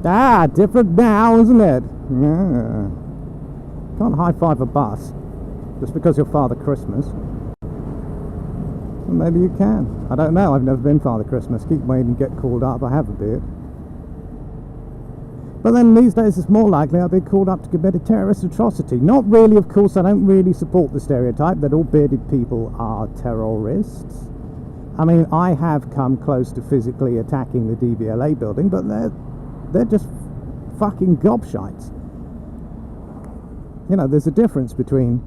Ah, different now, isn't it? Yeah. Can't high-five a bus just because you're Father Christmas. Well, maybe you can. I don't know. I've never been Father Christmas. Keep waiting to get called up. I have a beard. But then these days it's more likely I'll be called up to commit a terrorist atrocity. Not really, of course. I don't really support the stereotype that all bearded people are terrorists. I mean, I have come close to physically attacking the DVLA building, but they're just fucking gobshites. You know, there's a difference between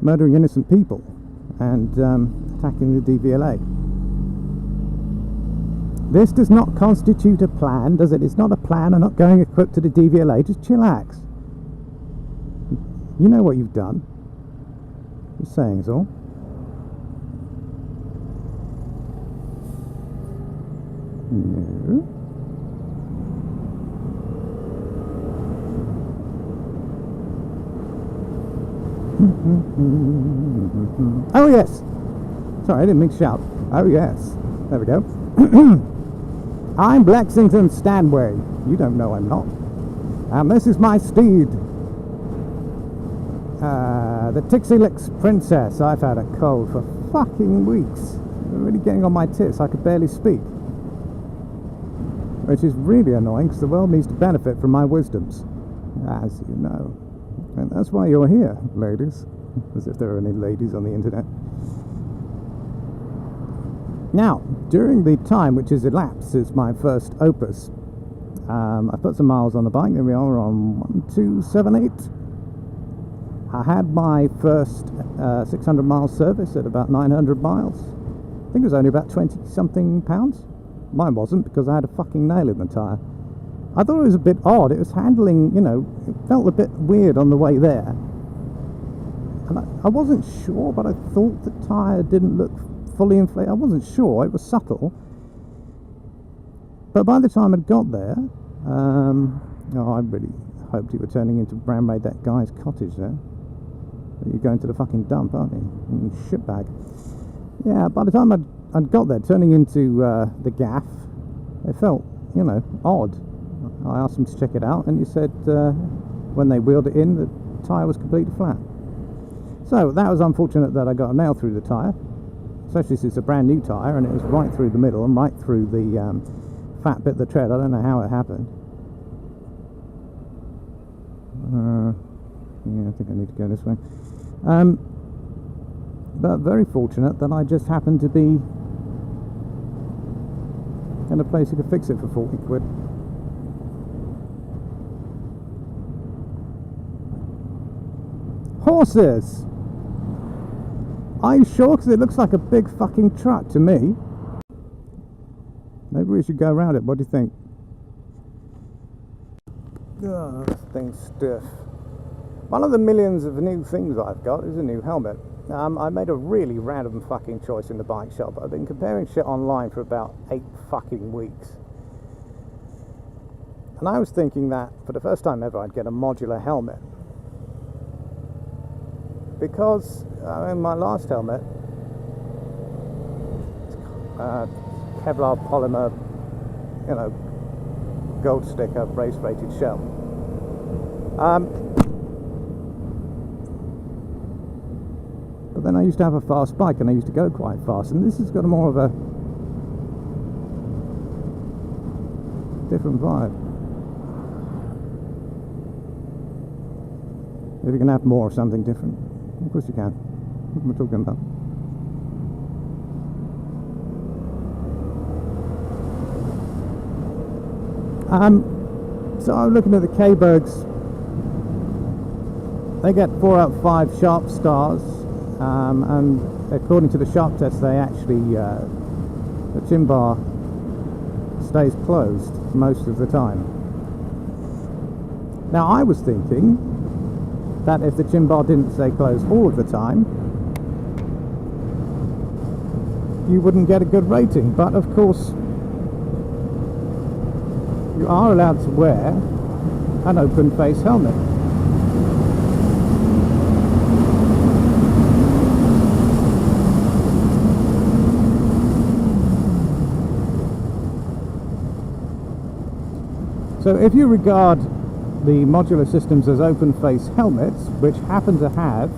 murdering innocent people and attacking the DVLA. This does not constitute a plan, does it? It's not a plan. I'm not going equipped to the DVLA. Just chillax. You know what you've done. Just saying is all. No. Oh yes. Sorry, I didn't mean to shout. Oh yes. There we go. I'm Lexington Stanway. You don't know I'm not. And this is my steed. The Tixie Licks Princess. I've had a cold for fucking weeks. I'm really getting on my tits. I could barely speak. Which is really annoying because the world needs to benefit from my wisdoms. As you know. And that's why you're here, ladies. As if there are any ladies on the internet. Now, during the time which has elapsed since my first opus, I put some miles on the bike. There we are on 1278. I had my first 600 mile service at about 900 miles. I think it was only about 20 something pounds. Mine wasn't, because I had a fucking nail in the tyre. I thought it was a bit odd. It was handling, you know, it felt a bit weird on the way there. And I wasn't sure, but I thought the tyre didn't look fully inflated. I wasn't sure. It was subtle. But by the time I'd got there, I really hoped you were turning into Bramray, that guy's cottage there. You're going to the fucking dump, aren't you? Shitbag. Yeah, by the time I'd got there, turning into the gaff, it felt, you know, odd. I asked him to check it out, and he said when they wheeled it in, the tyre was completely flat. So that was unfortunate that I got a nail through the tyre, especially since it's a brand new tyre, and it was right through the middle and right through the fat bit of the tread. I don't know how it happened. Yeah, I think I need to go this way. But very fortunate that I just happened to be in a place who could fix it for 40 quid. Horses! Are you sure? Because it looks like a big fucking truck to me. Maybe we should go around it. What do you think? Oh, this thing's stiff. One of the millions of new things I've got is a new helmet. I made a really random fucking choice in the bike shop. I've been comparing shit online for about 8 fucking weeks. And I was thinking that for the first time ever I'd get a modular helmet. Because in my last helmet, Kevlar polymer, you know, gold sticker, race rated shell. But then I used to have a fast bike and I used to go quite fast, and this has got a more of a different vibe. If you can have more of something different, of course you can. What am I talking about? So I'm looking at the K-Bergs. They get 4 out of 5 sharp stars, and according to the sharp test, they actually the chin bar stays closed most of the time. Now I was thinking that if the chin bar didn't stay closed all of the time, you wouldn't get a good rating. But of course, you are allowed to wear an open face helmet. So if you regard the modular systems as open face helmets, which happen to have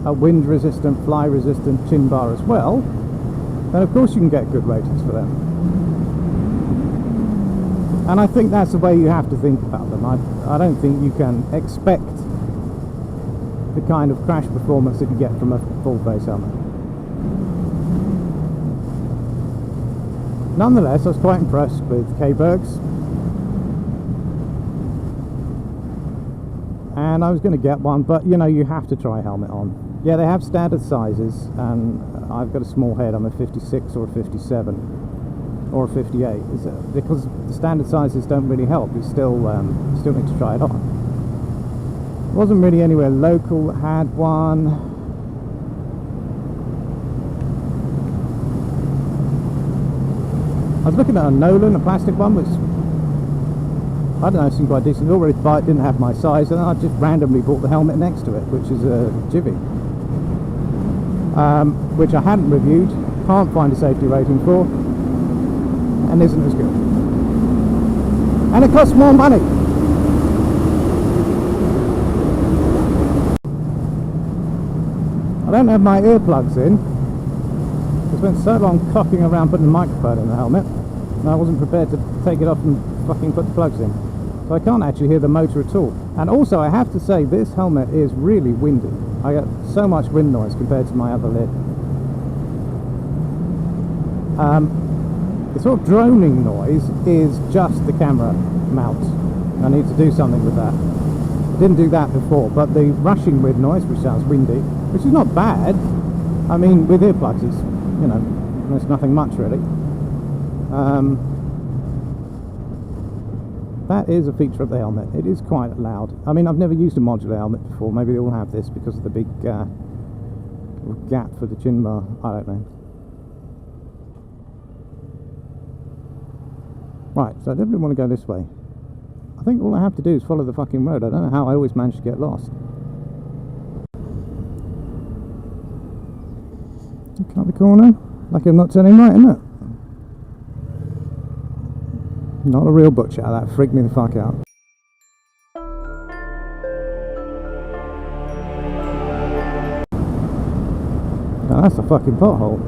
a wind resistant, fly resistant chin bar as well, then of course you can get good ratings for them. And I think that's the way you have to think about them. I don't think you can expect the kind of crash performance that you get from a full face helmet. Nonetheless, I was quite impressed with K-Berg's, and I was going to get one, but you know, you have to try a helmet on. Yeah, they have standard sizes, and I've got a small head. I'm a 56 or a 57 or a 58, because the standard sizes don't really help. You still need to try it on. Wasn't really anywhere local that had one. I was looking at a Nolan, a plastic one, which I don't know, seemed quite decent. Already to buy it, didn't have my size, and I just randomly bought the helmet next to it, which is a Givi, which I hadn't reviewed, can't find a safety rating for, and isn't as good. And it costs more money. I don't have my earplugs in. I spent so long cocking around putting the microphone in the helmet, and I wasn't prepared to take it off and fucking put the plugs in. So I can't actually hear the motor at all. And also I have to say, this helmet is really windy. I get so much wind noise compared to my other lid. The sort of droning noise is just the camera mount. I need to do something with that. I didn't do that before, but the rushing wind noise, which sounds windy, which is not bad. I mean, with earplugs, it's, you know, there's nothing much really. That is a feature of the helmet. It is quite loud. I mean, I've never used a modular helmet before. Maybe they all have this because of the big gap for the chin bar. I don't know. Right, so I definitely want to go this way. I think all I have to do is follow the fucking road. I don't know how I always manage to get lost. Cut the corner. Like I'm not turning right, isn't it? Not a real butcher. That freaked me the fuck out. Now that's a fucking pothole.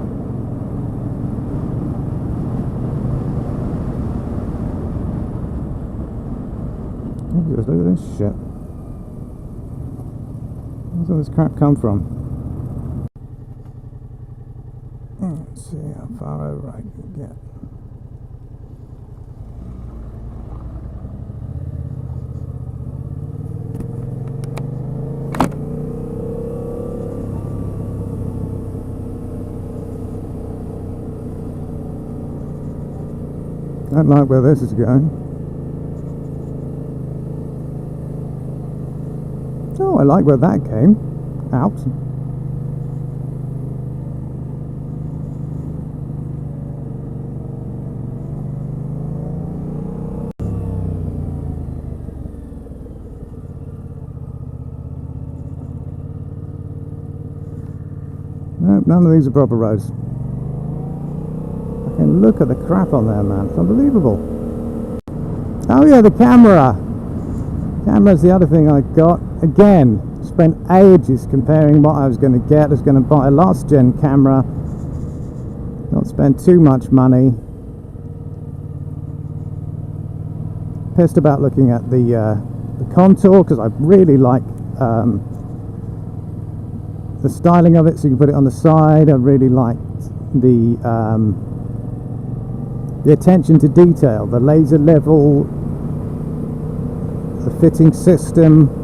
Look at this shit. Where's all this crap come from? Let's see how far over I can get. I don't like where this is going. Oh, I like where that came out. Nope, none of these are proper roads. And look at the crap on there, man. It's unbelievable. Oh yeah, the camera. Camera's the other thing I got. Again, spent ages comparing what I was going to get. I was going to buy a last gen camera. Not spend too much money. Pissed about looking at the Countour, because I really like the styling of it, so you can put it on the side. I really liked the attention to detail, the laser level, the fitting system.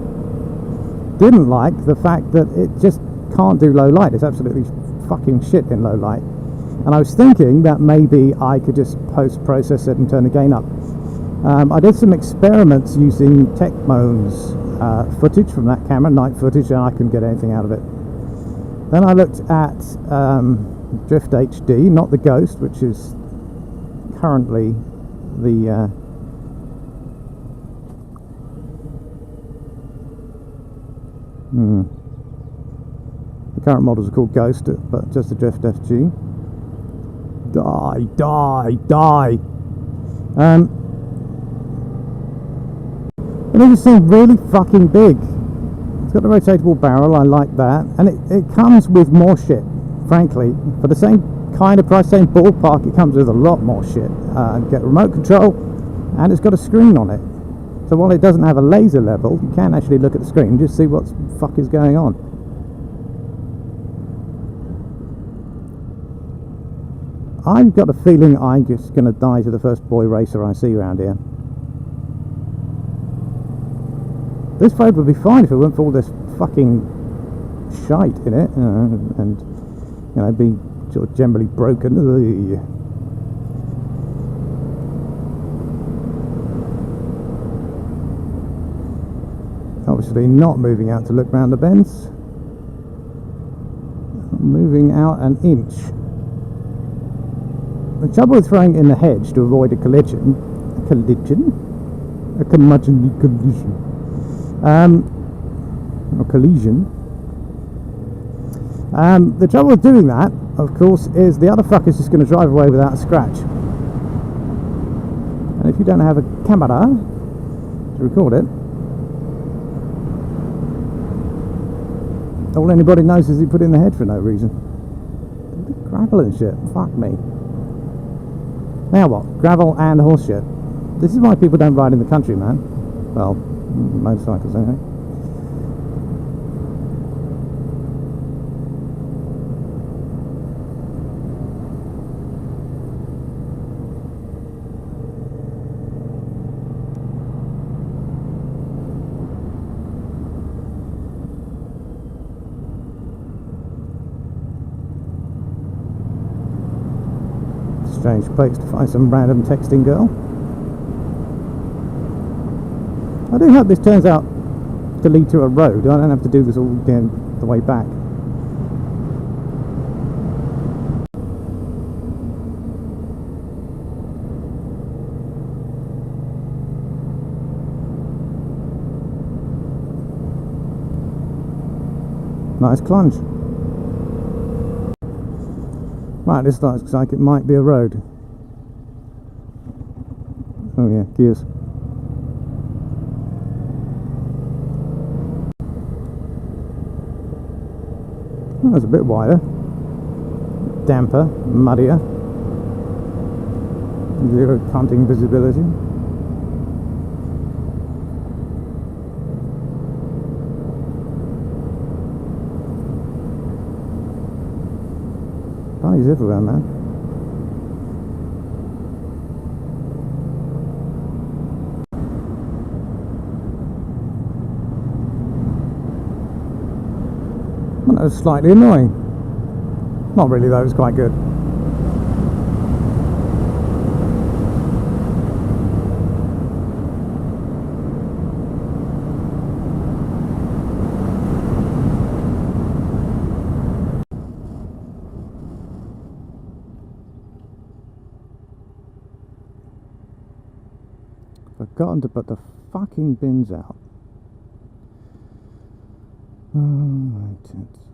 Didn't like the fact that it just can't do low light. It's absolutely fucking shit in low light. And I was thinking that maybe I could just post-process it and turn the gain up. I did some experiments using Techmoan's footage from that camera, night footage, and I couldn't get anything out of it. Then I looked at Drift HD, not the Ghost, which is currently the the current models are called Ghost, but just the Drift FG. Die. But it just seemed really fucking big. It's got the rotatable barrel, I like that. And it comes with more shit, frankly. For the same kind of price, same ballpark, it comes with a lot more shit. Get remote control, and it's got a screen on it. So while it doesn't have a laser level, you can actually look at the screen and just see what the fuck is going on. I've got a feeling I'm just going to die to the first boy racer I see around here. This road would be fine if it weren't for all this fucking shite in it, and you know, being sort of generally broken. Obviously not moving out to look round the bends. Moving out an inch. The trouble with throwing in the hedge to avoid a collision, a collision? A curmudgeonly collision. Or collision. The trouble with doing that, of course, is the other fucker's just going to drive away without a scratch. And if you don't have a camera to record it, all anybody knows is he put in the head for no reason. Gravel and shit, fuck me. Now what? Gravel and horse shit. This is why people don't ride in the country, man. Well, motorcycles anyway. Strange place to find some random texting girl. I do hope this turns out to lead to a road. I don't have to do this all again the way back. Nice plunge. Right, this looks like it might be a road. Oh yeah, gears. That was a bit wider. Damper, muddier. Zero punting visibility. Bunnies everywhere, man. Well, that was slightly annoying. Not really though, it was quite good. Forgotten to put the fucking bins out. Oh, right.